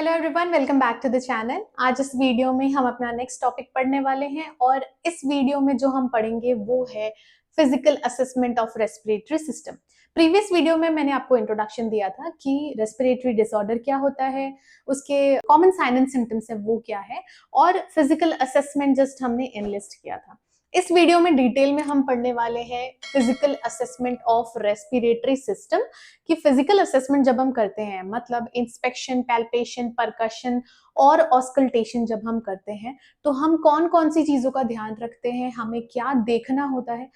Hello everyone, welcome back to the channel. आज इस video में हम अपना नेक्स्ट टॉपिक पढ़ने वाले हैं और इस वीडियो में जो हम पढ़ेंगे वो है physical assessment of respiratory system. Previous video में मैंने आपको इंट्रोडक्शन दिया था कि रेस्पिरेटरी डिसऑर्डर क्या होता है, उसके कॉमन साइन एंड सिम्टम्स है वो क्या है, और फिजिकल असेसमेंट जस्ट हमने एनलिस्ट किया था। इस वीडियो में डिटेल में हम पढ़ने वाले हैं physical assessment of respiratory system. कि फिजिकल असेसमेंट जब हम करते हैं मतलब इंस्पेक्शन, पैल्पेशन, परकशन और ऑस्कल्टेशन जब हम करते हैं तो हम कौन कौन सी चीजों का ध्यान रखते हैं, हमें क्या देखना होता है।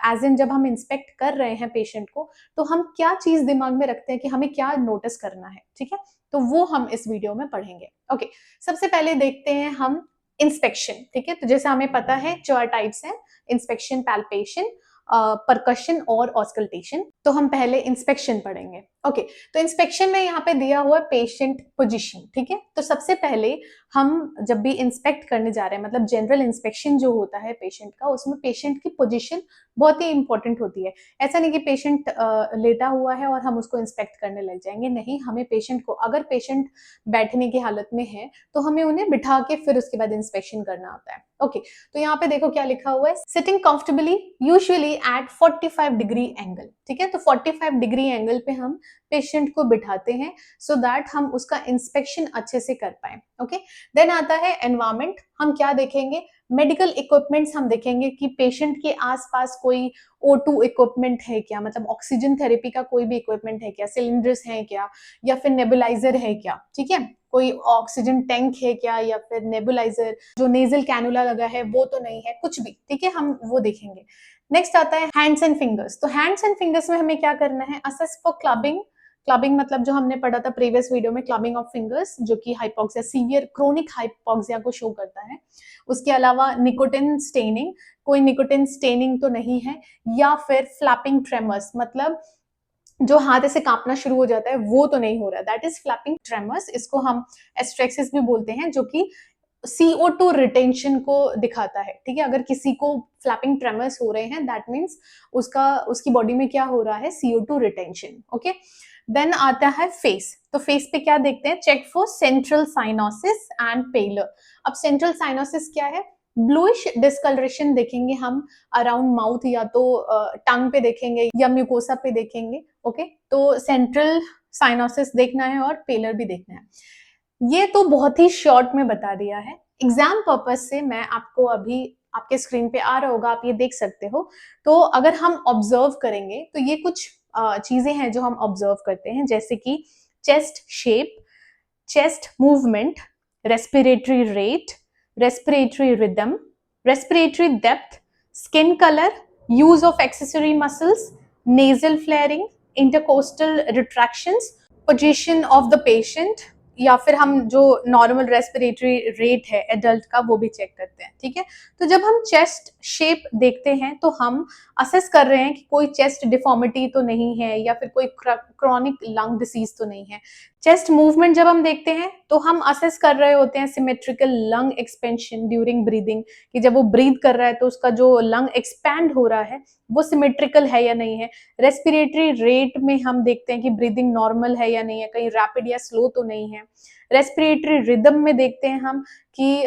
एज इन जब हम इंस्पेक्ट कर रहे हैं पेशेंट को तो हम क्या चीज दिमाग में रखते हैं कि हमें क्या नोटिस करना है, ठीक है। तो वो हम इस वीडियो में पढ़ेंगे। ओके, सबसे पहले देखते हैं हम इंस्पेक्शन। ठीक है, तो जैसे हमें पता है 4 टाइप्स हैं, इंस्पेक्शन, पैल्पेशन, परकशन और ऑस्कल्टेशन। तो हम पहले इंस्पेक्शन पढ़ेंगे। ओके, तो इंस्पेक्शन में यहाँ पे दिया हुआ पेशेंट पोजीशन। ठीक है, तो सबसे पहले हम जब भी इंस्पेक्ट करने जा रहे हैं मतलब जनरल इंस्पेक्शन जो होता है पेशेंट का, उसमें पेशेंट की पोजीशन बहुत ही इंपॉर्टेंट होती है। ऐसा नहीं कि पेशेंट लेटा हुआ है और हम उसको इंस्पेक्ट करने लग जाएंगे, नहीं। हमें पेशेंट को, अगर पेशेंट बैठने की हालत में है तो हमें उन्हें बिठा के फिर उसके बाद इंस्पेक्शन करना होता है। ओके, तो यहाँ पे देखो क्या लिखा हुआ है, sitting comfortably usually at 45 degree angle. ठीक है, तो 45 डिग्री एंगल पे हम पेशेंट को बिठाते हैं सो दैट हम उसका इंस्पेक्शन अच्छे से कर पाए। ओके, देन आता है एनवायरमेंट। हम क्या देखेंगे, मेडिकल इक्विपमेंट्स हम देखेंगे कि पेशेंट के आसपास कोई O2 इक्विपमेंट है क्या, मतलब ऑक्सीजन थेरेपी का कोई भी इक्विपमेंट है क्या, सिलेंडर्स हैं क्या, या फिर नेबुलाइजर है क्या। ठीक है, कोई ऑक्सीजन टैंक है क्या, या फिर नेबुलाइजर जो नेजल कैनुला लगा है वो तो नहीं है, कुछ भी। ठीक है, हम वो देखेंगे। नेक्स्ट आता है हैंड्स एंड फिंगर्स। तो हैंड्स एंड फिंगर्स में हमें क्या करना है, असेस फॉर क्लबिंग। क्लबिंग मतलब जो हमने पढ़ा था प्रीवियस वीडियो में, क्लबिंग ऑफ फिंगर्स, जो कि हाइपोक्सिया, सीवियर क्रोनिक हाइपोक्सिया को शो करता है। उसके अलावा निकोटिन स्टेनिंग, कोई निकोटिन स्टेनिंग तो नहीं है, या फिर फ्लैपिंग ट्रेमर्स, मतलब जो हाथ ऐसे कांपना शुरू हो जाता है वो तो नहीं हो रहा, दैट इज फ्लैपिंग ट्रेमर्स। इसको हम एस्ट्रेक्सिस भी बोलते हैं, जो कि CO2 रिटेंशन को दिखाता है। ठीक है, अगर किसी को फ्लैपिंग ट्रेमर्स हो रहे हैं दैट मीन्स उसकी बॉडी में क्या हो रहा है, CO2 रिटेंशन। ओके, देन आता है फेस। तो फेस पे क्या देखते हैं, check for central cyanosis and pallor. अब सेंट्रल साइनोसिस क्या है, ब्लूइश डिस्कलरेशन देखेंगे हम अराउंड माउथ, या तो टंग पे देखेंगे या म्यूकोसा पे देखेंगे। ओके, तो सेंट्रल साइनोसिस देखना है और पेलर भी देखना है। ये तो बहुत ही शॉर्ट में बता दिया है। एग्जाम पर्पज से मैं आपको अभी आपके स्क्रीन पे आ रहा होगा, आप ये देख सकते हो। तो अगर हम ऑब्जर्व करेंगे तो ये कुछ चीजें हैं जो हम ऑब्जर्व करते हैं, जैसे कि chest shape, chest movement, respiratory rate, respiratory rhythm, respiratory depth, skin colour, use of accessory muscles, nasal flaring, intercostal retractions, position of the patient, या फिर हम जो नॉर्मल रेस्पिरेटरी रेट है एडल्ट का वो भी चेक करते हैं। ठीक है, तो जब हम चेस्ट शेप देखते हैं तो हम असेस कर रहे हैं कि कोई चेस्ट डिफॉर्मिटी तो नहीं है, या फिर कोई क्रॉनिक लंग डिसीज तो नहीं है। चेस्ट मूवमेंट जब हम देखते हैं तो हम असेस कर रहे होते हैं symmetrical lung expansion during breathing, कि जब वो ब्रीथ कर रहा है तो उसका जो लंग एक्सपैंड हो रहा है वो सिमेट्रिकल है या नहीं है। रेस्पिरेटरी रेट में हम देखते हैं कि ब्रीदिंग नॉर्मल है या नहीं है, कहीं रैपिड या स्लो तो नहीं है। रेस्पिरेटरी रिदम में देखते हैं हम कि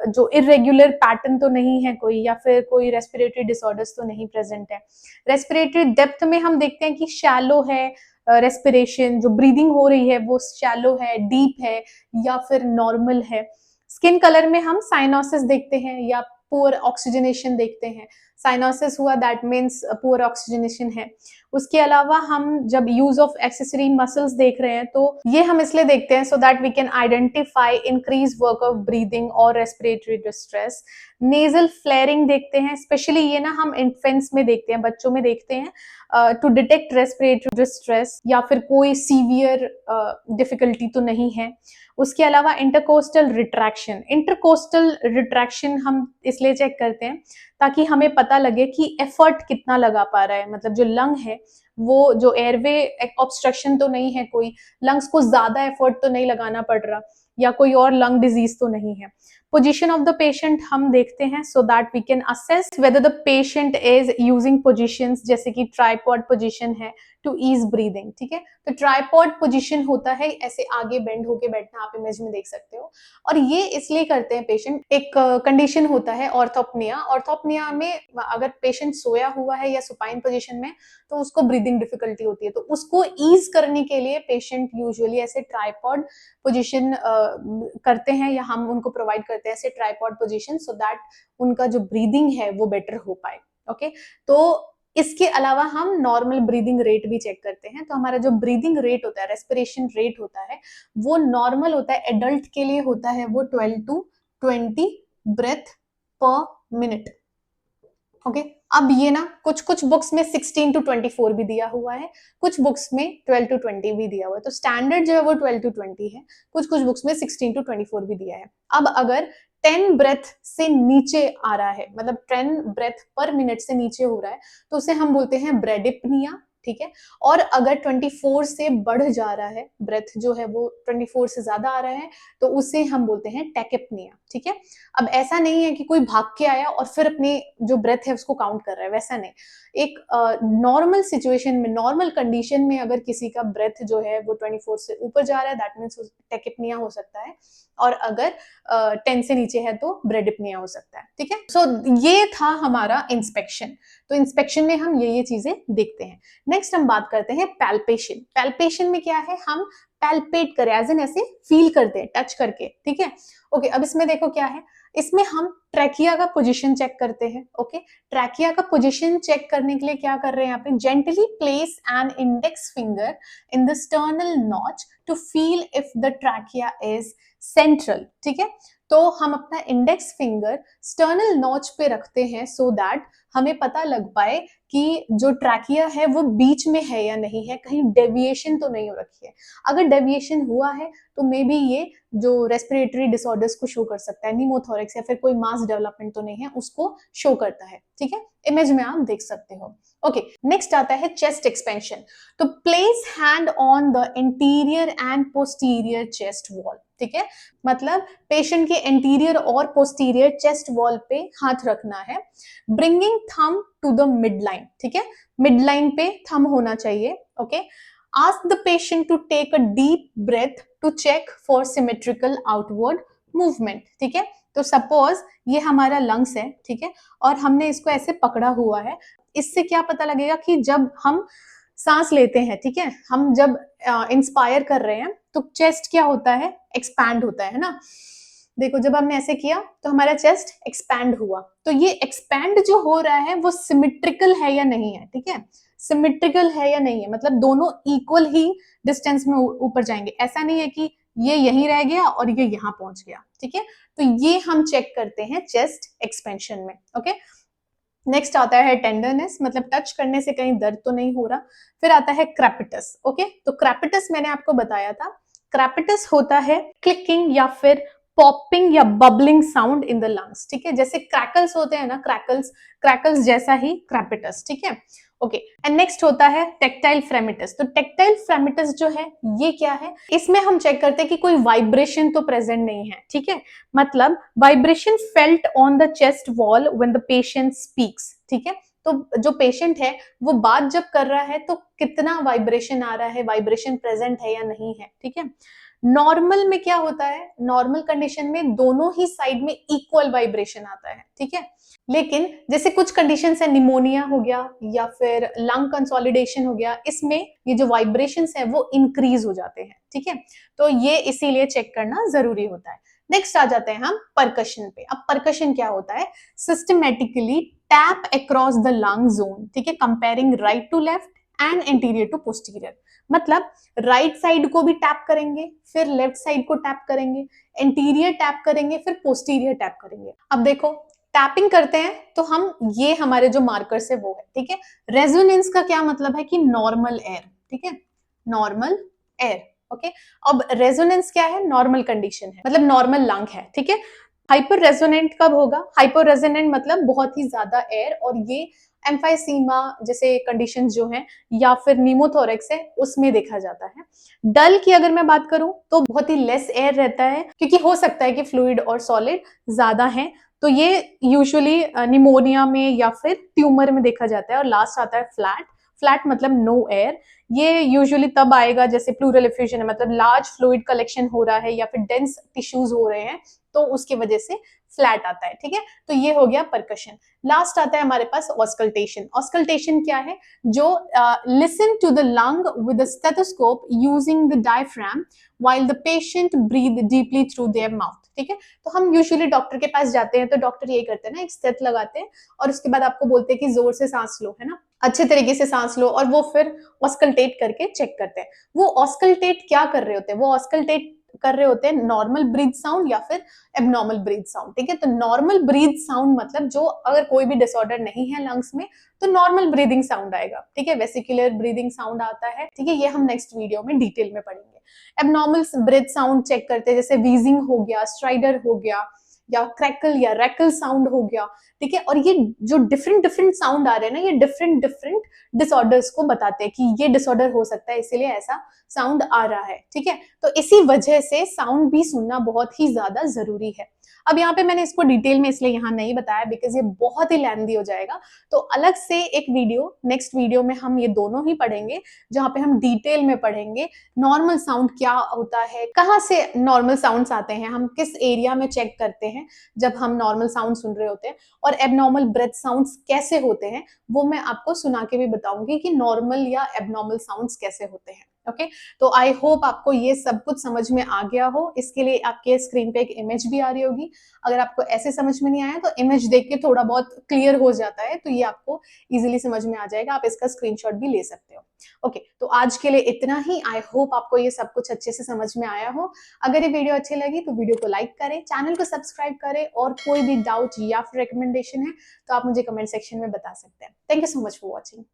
जो इरेग्युलर पैटर्न तो नहीं है कोई, या फिर कोई रेस्पिरेटरी डिसऑर्डर्स तो नहीं प्रेजेंट है। रेस्पिरेटरी डेप्थ में हम देखते हैं कि शैलो है रेस्पिरेशन, जो ब्रीदिंग हो रही है वो शैलो है, डीप है, या फिर नॉर्मल है। स्किन कलर में हम साइनोसिस देखते हैं या पुअर ऑक्सीजनेशन देखते हैं। साइनोसिस हुआ दैट मीन्स पुअर ऑक्सीजनेशन है। उसके अलावा हम जब यूज ऑफ एक्सेसरी मसल्स देख रहे हैं तो ये हम इसलिए देखते हैं so that we can identify increase work of breathing और रेस्पिरेटरी डिस्ट्रेस। नेजल फ्लेयरिंग देखते हैं, स्पेशली ये ना हम इन्फेंट्स में देखते हैं, बच्चों में देखते हैं, टू डिटेक्ट रेस्पिरेटरी डिस्ट्रेस या फिर कोई सीवियर डिफिकल्टी तो नहीं है। उसके अलावा इंटरकोस्टल रिट्रैक्शन, इंटरकोस्टल रिट्रैक्शन हम इसलिए चेक करते हैं ताकि हमें पता लगे कि एफर्ट कितना लगा पा रहा है, मतलब जो लंग है वो जो एयरवे ऑब्स्ट्रक्शन तो नहीं है, कोई लंग्स को ज्यादा एफर्ट तो नहीं लगाना पड़ रहा, या कोई और लंग डिजीज तो नहीं है। पोजीशन ऑफ द पेशेंट हम देखते हैं so that we can assess whether the patient is using positions, जैसे कि ट्राइपॉड पोजीशन है टू ईज ब्रीदिंग, ठीक है। तो ट्राइपॉड पोजीशन होता है ऐसे आगे बेंड होके बैठना, आप इमेज में देख सकते हो। और ये इसलिए करते हैं पेशेंट, एक कंडीशन होता है ऑर्थोपनिया। ऑर्थोपनिया में अगर पेशेंट सोया हुआ है या सुपाइन पोजीशन में तो उसको ब्रीदिंग डिफिकल्टी होती है, तो उसको ईज करने के लिए पेशेंट यूजुअली ऐसे ट्राइपॉड पोजीशन करते हैं, या हम उनको प्रोवाइड करते हैं ऐसे ट्राइपॉड पोजीशन, सो दैट उनका जो ब्रीदिंग है वो बेटर हो पाए। ओके, तो इसके अलावा हम नॉर्मल ब्रीदिंग रेट भी चेक करते हैं। तो हमारा जो ब्रीदिंग रेट होता है, रेस्पिरेशन रेट होता है, वो नॉर्मल होता है, एडल्ट के लिए होता है वो 12 to 20 breath per minute. Okay, अब ये ना कुछ कुछ बुक्स में 16 to 24 भी दिया हुआ है, कुछ बुक्स में 12 to 20 भी दिया हुआ है। तो स्टैंडर्ड जो है वो 12 to 20 है, कुछ कुछ बुक्स में 16 to 24 भी दिया है। अब अगर 10 ब्रेथ से नीचे आ रहा है, मतलब 10 ब्रेथ पर मिनट से नीचे हो रहा है, तो उसे हम बोलते हैं ब्रेडिप्निया, ठीक है। और अगर 24 से बढ़ जा रहा है, ब्रेथ जो है वो 24 से ज्यादा आ रहा है, तो उसे हम बोलते हैं टैकेप्निया, ठीक है। अब ऐसा नहीं है कि कोई भाग के आया और फिर अपनी जो ब्रेथ है उसको काउंट कर रहा है, वैसा नहीं। एक नॉर्मल सिचुएशन में, नॉर्मल कंडीशन में अगर किसी का ब्रेथ जो है वो 24 से ऊपर जा रहा है, दैट मीन्स टैकेप्निया हो सकता है। और अगर 10 से नीचे है तो ब्रेडिप्निया हो सकता है, ठीक है। सो ये था हमारा इंस्पेक्शन। तो इंस्पेक्शन में हम ये चीजें देखते हैं। नेक्स्ट हम बात करते हैं पैल्पेशन। पैल्पेशन में क्या है, हम पैल्पेट करें, एज इन ऐसे फील करते हैं टच करके, ठीक है। ओके, अब इसमें देखो क्या है, इसमें हम ट्रैकिया का पोजीशन चेक करते हैं। ओके, ट्रैकिया का पोजीशन चेक करने के लिए क्या कर रहे हैं, यहाँ पे gently place an index finger in the sternal notch to feel if the trachea is central, ठीक है। तो हम अपना इंडेक्स फिंगर स्टर्नल नॉच पे रखते हैं सो दैट हमें पता लग पाए कि जो ट्रैकिया है वो बीच में है या नहीं है, कहीं डेविएशन तो नहीं हो रखी है। अगर डेविएशन हुआ है तो मे बी ये जो रेस्पिरेटरी डिसऑर्डर्स को शो कर सकता है, निमोथोरिक्स या फिर कोई मास डेवलपमेंट तो नहीं है, उसको शो करता है, ठीक है। इमेज में आप देख सकते हो। ओके, नेक्स्ट आता है चेस्ट एक्सपेंशन। तो place hand on the interior and posterior chest wall, ठीक है। मतलब पेशेंट के इंटीरियर और पोस्टीरियर चेस्ट वॉल पे हाथ रखना है, bringing thumb to the mid line, ठीक है। मिड लाइन पे थंब होना चाहिए। Okay, ask the patient to take a deep breath to check for symmetrical outward movement, ठीक है। तो सपोज ये हमारा लंग्स है, ठीक है, और हमने इसको ऐसे पकड़ा हुआ है। इससे क्या पता लगेगा कि जब हम सांस लेते हैं, ठीक है, हम जब इंस्पायर कर रहे हैं तो चेस्ट क्या होता है, एक्सपैंड होता है ना। देखो जब हमने ऐसे किया तो हमारा चेस्ट एक्सपैंड हुआ, तो ये एक्सपैंड जो हो रहा है वो सिमेट्रिकल है या नहीं है, ठीक है। सिमेट्रिकल है या नहीं है, मतलब दोनों इक्वल ही डिस्टेंस में ऊपर जाएंगे, ऐसा नहीं है कि ये यहीं रह गया और ये यहां पहुंच गया, ठीक है। तो ये हम चेक करते हैं चेस्ट एक्सपेंशन में। ओके, नेक्स्ट आता है टेंडरनेस, मतलब टच करने से कहीं दर्द तो नहीं हो रहा। फिर आता है क्रैपिटस। ओके, तो क्रैपिटस मैंने आपको बताया था, क्रैपिटस होता है क्लिकिंग या फिर पॉपिंग या bubbling sound in the lungs, ठीक है। जैसे क्रैकल्स होते हैं ना, क्रैकल्स, क्रैकल्स जैसा ही क्रैपिटस, ठीक है। ओके, एंड नेक्स्ट होता है टेक्टाइल फ्रेमिटस। तो टेक्टाइल फ्रेमिटस जो है ये क्या है, इसमें हम चेक करते हैं कि कोई वाइब्रेशन तो प्रेजेंट नहीं है, ठीक है। मतलब vibration felt on the chest wall when the patient speaks, ठीक है। तो जो पेशेंट है वो बात जब कर रहा है तो कितना वाइब्रेशन आ रहा है, वाइब्रेशन प्रेजेंट है या नहीं है, ठीक है। नॉर्मल में क्या होता है, नॉर्मल कंडीशन में दोनों ही साइड में इक्वल वाइब्रेशन आता है, ठीक है। लेकिन जैसे कुछ कंडीशन है, निमोनिया हो गया या फिर लंग कंसोलिडेशन हो गया, इसमें ये जो वाइब्रेशंस है वो इंक्रीज हो जाते हैं, ठीक है। तो ये इसीलिए चेक करना जरूरी होता है। नेक्स्ट आ जाते हैं हम परकशन पे। अब परकशन क्या होता है, systematically tap across the lung zone, ठीक है, comparing right to left and interior to posterior. मतलब राइट साइड को भी टैप करेंगे, फिर लेफ्ट साइड को टैप करेंगे, इंटीरियर टैप करेंगे, फिर पोस्टीरियर टैप करेंगे। अब देखो टैपिंग करते हैं तो हम, ये हमारे जो मार्कर्स है वो है, ठीक है। रेजोनेंस का क्या मतलब है कि नॉर्मल एयर, ठीक है, नॉर्मल एयर। ओके, अब रेजोनेंस क्या है, नॉर्मल कंडीशन है, मतलब नॉर्मल लंग है, ठीक है। हाइपर रेजोनेंट कब होगा, हाइपर रेजोनेंट मतलब बहुत ही ज्यादा एयर, और ये एम्फाइसीमा जैसे कंडीशन जो हैं, या फिर न्यूमोथोरेक्स है उसमें देखा जाता है। डल की अगर मैं बात करूं तो बहुत ही लेस एयर रहता है, क्योंकि हो सकता है कि फ्लूइड और सॉलिड ज्यादा है, तो ये यूजुअली निमोनिया में या फिर ट्यूमर में देखा जाता है। और लास्ट आता है फ्लैट। फ्लैट मतलब नो एयर। ये यूजुअली तब आएगा जैसे प्लूरल एफ्यूजन है, मतलब लार्ज फ्लूइड कलेक्शन हो रहा है या फिर डेंस टिश्यूज हो रहे हैं, तो उसकी वजह से फ्लैट आता है। ठीक है, तो ये हो गया परकशन। लास्ट आता है हमारे पास ऑस्कल्टेशन। ऑस्कल्टेशन क्या है? जो listen to the lung with stethoscope using the diaphragm while the patient breathe deeply through their mouth। ठीक है, तो हम यूजुअली डॉक्टर के पास जाते हैं तो डॉक्टर ये करते हैं ना, एक स्टेथ लगाते हैं और उसके बाद आपको बोलते हैं कि जोर से सांस लो, है ना, अच्छे तरीके से सांस लो, और वो फिर ऑस्कल्टेट करके चेक करते हैं। वो ऑस्कल्टेट क्या कर रहे होते हैं? वो ऑस्कल्टेट कर रहे होते हैं नॉर्मल ब्रीथ साउंड या फिर एबनॉर्मल ब्रीथ साउंड। ठीक है, तो नॉर्मल ब्रीथ साउंड मतलब जो अगर कोई भी डिसऑर्डर नहीं है लंग्स में तो नॉर्मल ब्रीदिंग साउंड आएगा। ठीक है, वेसिकुलर ब्रीदिंग साउंड आता है। ठीक है, ये हम नेक्स्ट वीडियो में डिटेल में पढ़ेंगे। एबनॉर्मल ब्रेथ साउंड चेक करते हैं, जैसे वीजिंग हो गया, स्ट्राइडर हो गया, या क्रैकल या रैकल साउंड हो गया। ठीक है, और ये जो डिफरेंट डिफरेंट साउंड आ रहे हैं ना, ये डिफरेंट डिफरेंट डिसऑर्डर्स को बताते हैं कि ये डिसऑर्डर हो सकता है, इसीलिए ऐसा साउंड आ रहा है। ठीक है, तो इसी वजह से साउंड भी सुनना बहुत ही ज्यादा जरूरी है। अब यहाँ पे मैंने इसको डिटेल में इसलिए यहाँ नहीं बताया बिकॉज ये बहुत ही लेंथी हो जाएगा, तो अलग से एक वीडियो, नेक्स्ट वीडियो में हम ये दोनों ही पढ़ेंगे, जहाँ पे हम डिटेल में पढ़ेंगे नॉर्मल साउंड क्या होता है, कहाँ से नॉर्मल साउंड्स आते हैं, हम किस एरिया में चेक करते हैं जब हम नॉर्मल साउंड सुन रहे होते हैं, और एबनॉर्मल ब्रेथ साउंड्स कैसे होते हैं वो मैं आपको सुना के भी बताऊंगी कि नॉर्मल या एबनॉर्मल साउंड्स कैसे होते हैं। ओके, तो आई होप आपको ये सब कुछ समझ में आ गया हो। इसके लिए आपके स्क्रीन पे एक इमेज भी आ रही होगी। अगर आपको ऐसे समझ में नहीं आया तो इमेज देख के थोड़ा बहुत क्लियर हो जाता है, तो ये आपको इजीली समझ में आ जाएगा, आप इसका स्क्रीनशॉट भी ले सकते हो। ओके, तो आज के लिए इतना ही। आई होप आपको ये सब कुछ अच्छे से समझ में आया हो। अगर ये वीडियो अच्छी लगी तो वीडियो को लाइक करें, चैनल को सब्सक्राइब करें, और कोई भी डाउट या फिर रिकमेंडेशन है तो आप मुझे कमेंट सेक्शन में बता सकते हैं। Thank you so much for watching.